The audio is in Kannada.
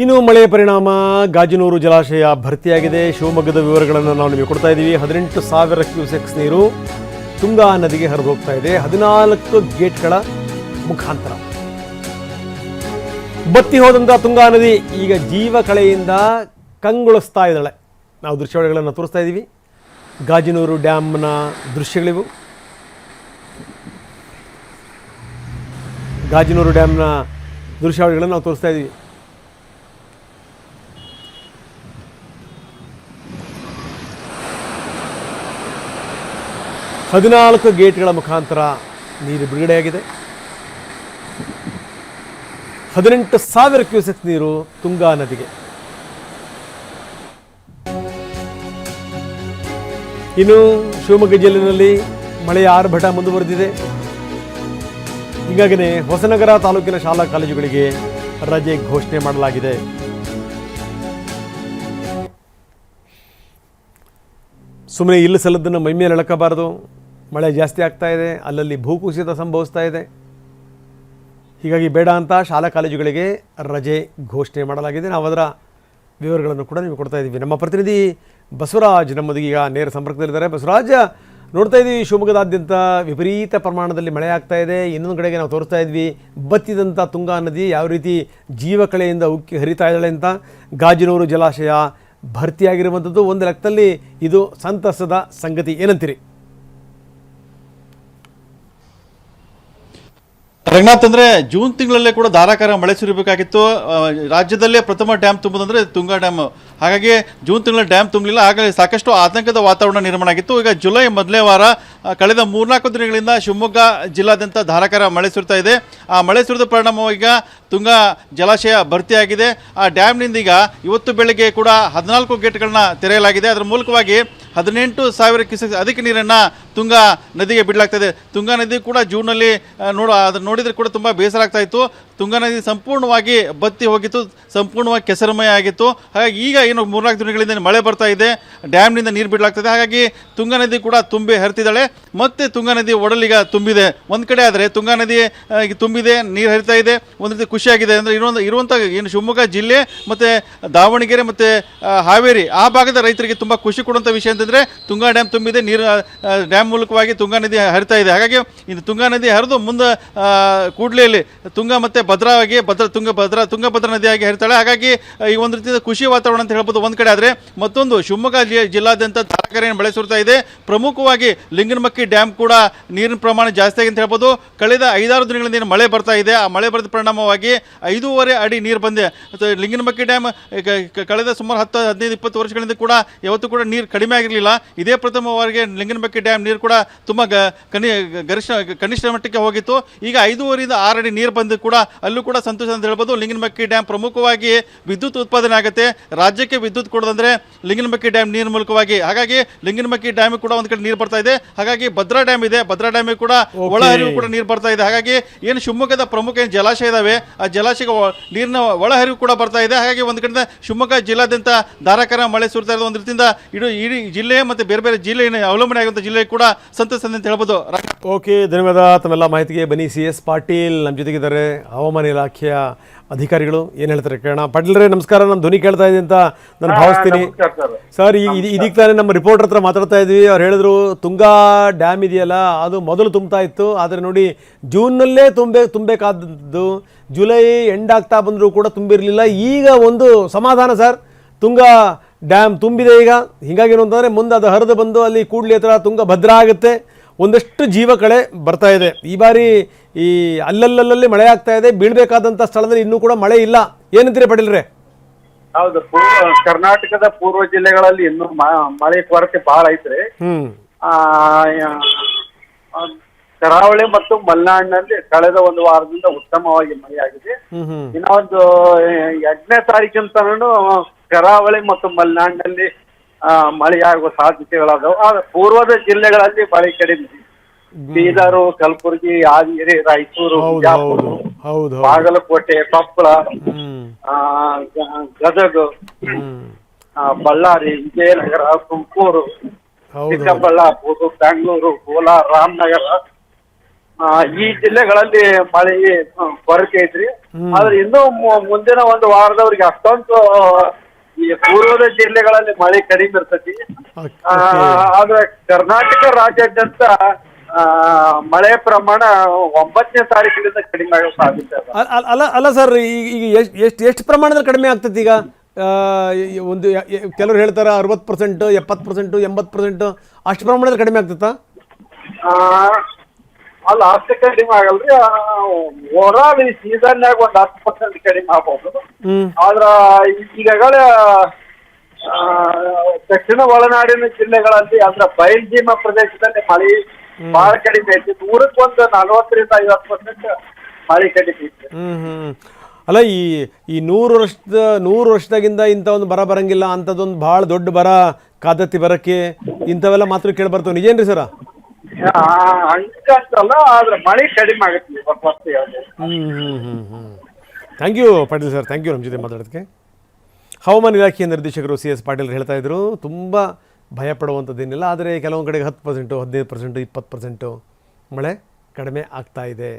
ಇನ್ನು ಮಳೆಯ ಪರಿಣಾಮ ಗಾಜನೂರು ಜಲಾಶಯ ಭರ್ತಿಯಾಗಿದೆ. ಶಿವಮೊಗ್ಗದ ವಿವರಗಳನ್ನು ನಾವು ನಿಮಗೆ ಕೊಡ್ತಾ ಇದ್ದೀವಿ. 18,000 ಕ್ಯೂಸೆಕ್ಸ್ ನೀರು ತುಂಗಾ ನದಿಗೆ ಹರಿದು ಹೋಗ್ತಾ ಇದೆ. 14 ಗೇಟ್ಗಳ ಮುಖಾಂತರ ಬತ್ತಿ ಹೋದಂಥ ತುಂಗಾ ನದಿ ಈಗ ಜೀವ ಕಳೆಯಿಂದ ಕಂಗೊಳಿಸ್ತಾ ಇದ್ದಾಳೆ. ನಾವು ದೃಶ್ಯಾವಳಿಗಳನ್ನು ತೋರಿಸ್ತಾ ಇದ್ದೀವಿ. ಗಾಜನೂರು ಡ್ಯಾಮ್ನ ದೃಶ್ಯಗಳಿವು. ಗಾಜನೂರು ಡ್ಯಾಮ್ನ ದೃಶ್ಯಾವಳಿಗಳನ್ನು ನಾವು ತೋರಿಸ್ತಾ ಇದ್ದೀವಿ. ಹದಿನಾಲ್ಕು ಗೇಟ್ಗಳ ಮುಖಾಂತರ ನೀರು ಬಿಡುಗಡೆಯಾಗಿದೆ. 18,000 ಕ್ಯೂಸೆಕ್ಸ್ ನೀರು ತುಂಗಾ ನದಿಗೆ. ಇನ್ನು ಶಿವಮೊಗ್ಗ ಜಿಲ್ಲೆಯಲ್ಲಿ ಮಳೆಯ ಆರ್ಭಟ ಮುಂದುವರೆದಿದೆ. ಹೀಗಾಗಿಯೇ ಹೊಸನಗರ ತಾಲೂಕಿನ ಶಾಲಾ ಕಾಲೇಜುಗಳಿಗೆ ರಜೆ ಘೋಷಣೆ ಮಾಡಲಾಗಿದೆ. ಸುಮ್ಮನೆ ಇಲ್ಲ ಸಲ್ಲದನ್ನು ಮೈಮೇಲೆ ಎಳಕಬಾರದು. ಮಳೆ ಜಾಸ್ತಿ ಆಗ್ತಾ ಇದೆ, ಅಲ್ಲಲ್ಲಿ ಭೂಕುಸಿತ ಸಂಭವಿಸ್ತಾ ಇದೆ. ಹೀಗಾಗಿ ಬೇಡ ಅಂತ ಶಾಲಾ ಕಾಲೇಜುಗಳಿಗೆ ರಜೆ ಘೋಷಣೆ ಮಾಡಲಾಗಿದೆ. ನಾವು ಅದರ ವಿವರಗಳನ್ನು ಕೂಡ ನಿಮಗೆ ಕೊಡ್ತಾ ಇದ್ದೀವಿ. ನಮ್ಮ ಪ್ರತಿನಿಧಿ ಬಸವರಾಜ್ ನಮ್ಮೊಂದಿಗೆ ಈಗ ನೇರ ಸಂಪರ್ಕದಲ್ಲಿದ್ದಾರೆ. ಬಸವರಾಜ್, ನೋಡ್ತಾ ಇದ್ದೀವಿ ಶಿವಮೊಗ್ಗದಾದ್ಯಂತ ವಿಪರೀತ ಪ್ರಮಾಣದಲ್ಲಿ ಮಳೆ ಆಗ್ತಾ ಇದೆ. ಇನ್ನೊಂದು ಕಡೆಗೆ ನಾವು ತೋರಿಸ್ತಾ ಇದ್ವಿ ಬತ್ತಿದಂಥ ತುಂಗಾ ನದಿ ಯಾವ ರೀತಿ ಜೀವಕಳೆಯಿಂದ ಉಕ್ಕಿ ಹರಿತಾ ಇದ್ದಾಳೆ ಅಂತ. ಗಾಜನೂರು ಜಲಾಶಯ ಭರ್ತಿಯಾಗಿರುವಂಥದ್ದು ಒಂದು ಲೆಕ್ಕದಲ್ಲಿ ಇದು ಸಂತಸದ ಸಂಗತಿ. ಏನಂತೀರಿ? ರಂಗನಾಥ್, ಅಂದ್ರೆ ಜೂನ್ ತಿಂಗಳಲ್ಲೇ ಕೂಡ ಧಾರಾಕಾರ ಮಳೆ ಸುರಿಬೇಕಾಗಿತ್ತು. ರಾಜ್ಯದಲ್ಲೇ ಪ್ರಥಮ ಡ್ಯಾಮ್ ತುಂಬುದಂದ್ರೆ ತುಂಗಾ ಡ್ಯಾಮ್. ಹಾಗಾಗಿ ಜೂನ್ ತಿಂಗಳ ಡ್ಯಾಮ್ ತುಂಬಲಿಲ್ಲ. ಹಾಗಾಗಿ ಸಾಕಷ್ಟು ಆತಂಕದ ವಾತಾವರಣ ನಿರ್ಮಾಣ ಆಗಿತ್ತು. ಈಗ ಜುಲೈ ಮೊದಲನೇ ವಾರ ಕಳೆದ 3-4 ದಿನಗಳಿಂದ ಶಿವಮೊಗ್ಗ ಜಿಲ್ಲಾದ್ಯಂತ ಧಾರಾಕಾರ ಮಳೆ ಸುರಿತಾ ಇದೆ. ಆ ಮಳೆ ಸುರಿದ ಪರಿಣಾಮ ಈಗ ತುಂಗಾ ಜಲಾಶಯ ಭರ್ತಿಯಾಗಿದೆ. ಆ ಡ್ಯಾಮ್ನಿಂದ ಈಗ ಇವತ್ತು ಬೆಳಗ್ಗೆ ಕೂಡ 14 ಗೇಟ್ಗಳನ್ನ ತೆರೆಯಲಾಗಿದೆ. ಅದರ ಮೂಲಕವಾಗಿ 18,000 ಕ್ಯೂಸೆಕ್ಸ್ ಅಧಿಕ ನೀರನ್ನು ತುಂಗಾ ನದಿಗೆ ಬಿಡಲಾಗ್ತದೆ. ತುಂಗಾ ನದಿ ಕೂಡ ಜೂನಲ್ಲಿ ನೋಡಿದರೆ ಕೂಡ ತುಂಬ ಬೇಸರ ಆಗ್ತಾ ಇತ್ತು. ತುಂಗಾ ನದಿ ಸಂಪೂರ್ಣವಾಗಿ ಬತ್ತಿ ಹೋಗಿತ್ತು, ಸಂಪೂರ್ಣವಾಗಿ ಕೆಸರಮಯ ಆಗಿತ್ತು. ಹಾಗಾಗಿ ಈಗ ಏನು 3-4 ದಿನಗಳಿಂದ ಮಳೆ ಬರ್ತಾ ಇದೆ, ಡ್ಯಾಮ್ನಿಂದ ನೀರು ಬಿಡಲಾಗ್ತದೆ. ಹಾಗಾಗಿ ತುಂಗಾ ನದಿ ಕೂಡ ತುಂಬಿ ಹರಿತಿದ್ದಾಳೆ. ಮತ್ತೆ ತುಂಗಾ ನದಿ ಒಡಲಿಗ ತುಂಬಿದೆ. ಒಂದು ಕಡೆ ಆದರೆ ತುಂಗಾ ನದಿ ತುಂಬಿದೆ, ನೀರು ಹರಿತಾ ಇದೆ, ಒಂದು ರೀತಿ ಖುಷಿಯಾಗಿದೆ. ಅಂದರೆ ಇರುವಂಥ ಏನು ಶಿವಮೊಗ್ಗ ಜಿಲ್ಲೆ ಮತ್ತು ದಾವಣಗೆರೆ ಮತ್ತು ಹಾವೇರಿ ಆ ಭಾಗದ ರೈತರಿಗೆ ತುಂಬ ಖುಷಿ ಕೊಡುವಂಥ ವಿಷಯ ಅಂತಂದರೆ ತುಂಗಾ ಡ್ಯಾಮ್ ತುಂಬಿದೆ, ನೀರು ಡ್ಯಾಮ್ ಮೂಲಕವಾಗಿ ತುಂಗಾ ನದಿ ಹರಿತಾ ಇದೆ. ಹಾಗಾಗಿ ಇನ್ನು ತುಂಗಾ ನದಿ ಹರಿದು ಮುಂದೆ ಕೂಡ್ಲೆಯಲ್ಲಿ ತುಂಗಾ ಮತ್ತು ಭದ್ರಾವಾಗಿ ತುಂಗಭದ್ರಾ ನದಿಯಾಗಿ ಹರಿತಾಳೆ. ಹಾಗಾಗಿ ಈ ಒಂದು ರೀತಿಯ ಖುಷಿ ವಾತಾವರಣ ಅಂತ ಹೇಳ್ಬೋದು ಒಂದು ಕಡೆ. ಆದರೆ ಮತ್ತೊಂದು ಶಿವಮೊಗ್ಗ ಜಿಲ್ಲಾದ್ಯಂತ ಧಾರಾಕಾರ ಮಳೆ ಸುರಿತಾ ಇದೆ. ಪ್ರಮುಖವಾಗಿ ಲಿಂಗನಮಕ್ಕಿ ಡ್ಯಾಮ್ ಕೂಡ ನೀರಿನ ಪ್ರಮಾಣ ಜಾಸ್ತಿ ಆಗಿ ಅಂತ ಹೇಳ್ಬೋದು. ಕಳೆದ 5-6 ದಿನಗಳಿಂದ ಮಳೆ ಬರ್ತಾ ಇದೆ. ಆ ಮಳೆ ಬರೆದ ಪರಿಣಾಮವಾಗಿ 5.5 ಅಡಿ ನೀರು ಬಂದಿದೆ. ಲಿಂಗನಮಕ್ಕಿ ಡ್ಯಾಮ್ ಕಳೆದ ಸುಮಾರು 10-15-20 ವರ್ಷಗಳಿಂದ ಕೂಡ ಯಾವತ್ತೂ ಕೂಡ ನೀರು ಕಡಿಮೆ ಆಗಿರಲಿಲ್ಲ. ಇದೇ ಪ್ರಥಮವಾಗಿ ಲಿಂಗನಮಕ್ಕಿ ಡ್ಯಾಮ್ ನೀರು ಕೂಡ ತುಂಬ ಕನಿಷ್ಠ ಮಟ್ಟಕ್ಕೆ ಹೋಗಿತ್ತು. ಈಗ 5.5ರಿಂದ 6 ಅಡಿ ನೀರು ಬಂದು ಕೂಡ ಅಲ್ಲೂ ಕೂಡ ಸಂತೋಷ ಅಂತ ಹೇಳ್ಬೋದು. ಲಿಂಗನಮಕ್ಕಿ ಡ್ಯಾಮ್ ಪ್ರಮುಖವಾಗಿ ವಿದ್ಯುತ್ ಉತ್ಪಾದನೆ ಆಗುತ್ತೆ. ರಾಜ್ಯಕ್ಕೆ ವಿದ್ಯುತ್ ಕೊಡೋದಂದ್ರೆ ಲಿಂಗನಮಕ್ಕಿ ಡ್ಯಾಮ್ ನೀರಿನ ಮೂಲಕವಾಗಿ. ಹಾಗಾಗಿ ಲಿಂಗನಮಕ್ಕಿ ಡ್ಯಾಮ್ ಕೂಡ ಒಂದು ಕಡೆ ನೀರು ಬರ್ತಾ ಇದೆ. ಹಾಗಾಗಿ ಭದ್ರಾ ಡ್ಯಾಮ್ ಇದೆ, ಭದ್ರಾ ಡ್ಯಾಮ್ ಕೂಡ ಒಳಹರಿವು ಕೂಡ ನೀರು ಬರ್ತಾ ಇದೆ. ಹಾಗಾಗಿ ಏನು ಶಿವಮೊಗ್ಗದ ಪ್ರಮುಖ ಏನು ಜಲಾಶಯ ಇದಾವೆ ಆ ಜಲಾಶಯ ನೀರಿನ ಒಳಹರಿವು ಕೂಡ ಬರ್ತಾ ಇದೆ. ಹಾಗಾಗಿ ಒಂದು ಕಡೆ ಶಿವಮೊಗ್ಗ ಜಿಲ್ಲಾದ್ಯಂತ ಧಾರಾಕಾರ ಮಳೆ ಸುರಿತಾ ಇರೋದು ಒಂದು ರೀತಿಯಿಂದ ಇಡೀ ಜಿಲ್ಲೆ ಮತ್ತು ಬೇರೆ ಬೇರೆ ಜಿಲ್ಲೆ ಅವಲಂಬನೆ ಆಗುವಂಥ ಜಿಲ್ಲೆ ಕೂಡ ಸಂತಸ ಅಂತ ಹೇಳ್ಬೋದು. ಓಕೆ, ಧನ್ಯವಾದ ತಮ್ಮೆಲ್ಲ ಮಾಹಿತಿಗೆ. ಬನ್ನಿ, CS ಪಾಟೀಲ್ ನಮ್ಮ ಜೊತೆಗಿದ್ದಾರೆ, ಹವಾಮಾನ ಇಲಾಖೆಯ ಅಧಿಕಾರಿಗಳು. ಏನು ಹೇಳ್ತಾರೆ ಕೇಳೋಣ. ಪಾಟೀಲ್ರೇ ನಮಸ್ಕಾರ. ನಮ್ಮ ಧ್ವನಿ ಕೇಳ್ತಾ ಇದೆ ಅಂತ ನಾನು ಭಾವಿಸ್ತೀನಿ. ಸರ್, ಇದೀಗ ತಾನೇ ನಮ್ಮ ರಿಪೋರ್ಟರ್ ಹತ್ರ ಮಾತಾಡ್ತಾ ಇದ್ವಿ. ಅವ್ರು ಹೇಳಿದ್ರು ತುಂಗಾ ಡ್ಯಾಮ್ ಇದೆಯಲ್ಲ ಅದು ಮೊದಲು ತುಂಬ್ತಾ ಇತ್ತು, ಆದರೆ ನೋಡಿ ಜೂನ್ನಲ್ಲೇ ತುಂಬಬೇಕಾದದ್ದು ಜುಲೈ ಎಂಡ್ ಆಗ್ತಾ ಬಂದರೂ ಕೂಡ ತುಂಬಿರಲಿಲ್ಲ. ಈಗ ಒಂದು ಸಮಾಧಾನ ಸರ್, ತುಂಗಾ ಡ್ಯಾಮ್ ತುಂಬಿದೆ ಈಗ. ಹೀಗಾಗಿ ಏನು ಅಂತಂದರೆ ಮುಂದೆ ಅದು ಹರಿದು ಬಂದು ಅಲ್ಲಿ ಕೂಡ್ಲಿ ಹತ್ರ ತುಂಗ ಭದ್ರಾ ಆಗುತ್ತೆ. ಒಂದಷ್ಟು ಜೀವ ಕಳೆ ಬರ್ತಾ ಇದೆ. ಈ ಬಾರಿ ಈ ಅಲ್ಲಲ್ಲಿ ಮಳೆ ಆಗ್ತಾ ಇದೆ. ಬೀಳ್ಬೇಕಾದಂಥ ಸ್ಥಳದಲ್ಲಿ ಇನ್ನೂ ಕೂಡ ಮಳೆ ಇಲ್ಲ. ಏನಂತೀರಿ ಪಾಟೀಲ್ರೆ? ಹೌದು, ಕರ್ನಾಟಕದ ಪೂರ್ವ ಜಿಲ್ಲೆಗಳಲ್ಲಿ ಇನ್ನೂ ಮಳೆ ಕೊರತೆ ಬಹಳ ಐತ್ರಿ. ಕರಾವಳಿ ಮತ್ತು ಮಲೆನಾಡಿನಲ್ಲಿ ಕಳೆದ ಒಂದು ವಾರದಿಂದ ಉತ್ತಮವಾಗಿ ಮಳೆಯಾಗಿದೆ. ಇನ್ನ ಒಂದು 8ನೇ ತಾರೀಕಿನ ಕರಾವಳಿ ಮತ್ತು ಮಲೆನಾಡಿನಲ್ಲಿ ಮಳೆಯಾಗುವ ಸಾಧ್ಯತೆಗಳಾದವು. ಆದ್ರೆ ಪೂರ್ವದ ಜಿಲ್ಲೆಗಳಲ್ಲಿ ಮಳೆ ಕಡಿಮೆ. ಬೀದರು, ಕಲಬುರಗಿ, ಯಾದಗಿರಿ, ರಾಯಚೂರು, ಬಿಜಾಪುರ, ಬಾಗಲಕೋಟೆ, ಕೊಪ್ಪಳ, ಗದಗ, ಬಳ್ಳಾರಿ, ವಿಜಯನಗರ, ತುಮಕೂರು, ಚಿಕ್ಕಬಳ್ಳಾಪುರ, ಬೆಂಗಳೂರು, ಕೋಲಾರ, ರಾಮನಗರ, ಈ ಜಿಲ್ಲೆಗಳಲ್ಲಿ ಮಳೆ ಕೊರತೆ ಐತ್ರಿ. ಆದ್ರೆ ಇನ್ನೂ ಮುಂದಿನ ಒಂದು ವಾರದವ್ರಿಗೆ ಅಷ್ಟೊಂದು ಈ ಪೂರ್ವದ ಜಿಲ್ಲೆಗಳಲ್ಲಿ ಮಳೆ ಕಡಿಮೆ ಇರ್ತೈತಿ. ಆದ್ರೆ ಕರ್ನಾಟಕ ರಾಜ್ಯಾದ್ಯಂತ ಮಳೆ ಪ್ರಮಾಣ 9ನೇ ತಾರೀಕಿನಿಂದ ಕಡಿಮೆ ಆಗೋ ಸಾಧ್ಯತೆ ಅದ. ಅಲ್ಲ ಸರ್, ಈಗ ಎಷ್ಟು ಪ್ರಮಾಣದಲ್ಲಿ ಕಡಿಮೆ ಆಗ್ತದೆ ಈಗ? ಒಂದು ಕೆಲವರು ಹೇಳ್ತಾರೆ 60%, 70%, 80%, ಅಷ್ಟು ಪ್ರಮಾಣದಲ್ಲಿ ಕಡಿಮೆ ಆಗ್ತದಾ? ಅಲ್ಲ, ಅಷ್ಟು ಕಡಿಮೆ ಆಗಲ್ರಿ. ಓವರಾಲ್ ಈ ಸೀಸನ್ಯಾಗ ಒಂದು 10% ಕಡಿಮೆ ಆಗ್ಬೋದು. ಆದ್ರ ಈಗಾಗಲೇ ದಕ್ಷಿಣ ಒಳನಾಡಿನ ಜಿಲ್ಲೆಗಳಲ್ಲಿ ಅಂದ್ರೆ ಬಯಲ್ಸೀಮಾ ಪ್ರದೇಶದಲ್ಲಿ ಮಳೆ ಬಹಳ ಕಡಿಮೆ ಐತಿ. 100ಕ್ಕೆ 40ರಿಂದ 50% ಮಳೆ ಕಡಿಮೆ ಐತಿ. ಅಲ್ಲ, ಈ 100 ವರ್ಷದಾಗಿಂದ ಇಂಥ ಒಂದು ಬರ ಬರಂಗಿಲ್ಲ, ಅಂಥದ್ದೊಂದು ಭಾಳ ದೊಡ್ಡ ಬರ ಕಾದತ್ತಿ ಬರಕ್ಕೆ ಇಂಥವೆಲ್ಲ ಮಾತ್ರ ಕೇಳಿ ಬರ್ತವೆ, ನಿಜೇನ್ರಿ ಸರ? ಹಂಗಂತಲ್ಲ, ಆದ್ರೆ ಮಳೆ ಕಡಿಮೆ ಆಗುತ್ತೆ. Thank you Patil sir, thank you ನಮ್ಮ ಜೊತೆ ಮಾತಾಡೋದಕ್ಕೆ. ಹವಾಮಾನ ಇಲಾಖೆಯ ನಿರ್ದೇಶಕರು CS ಪಾಟೀಲ್ ಹೇಳ್ತಾ ಇದ್ರು, ತುಂಬ ಭಯ ಪಡುವಂಥದ್ದೇನಿಲ್ಲ, ಆದರೆ ಕೆಲವೊಂದು ಕಡೆಗೆ 10%, 15%, 20% ಮಳೆ ಕಡಿಮೆ ಆಗ್ತಾ ಇದೆ.